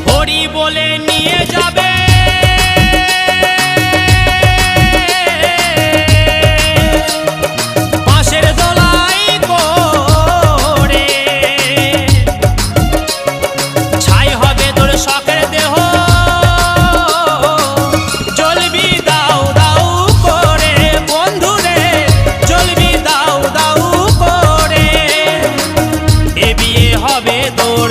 হরি বলে নিয়ে যাবে বাঁশের দোলাই করে, ছাই হবে তোর শখের দেহ, চলবি দাও দাও করে বন্ধুরে, চলবি দাও দাও করে, এ বিয়ে হবে তোর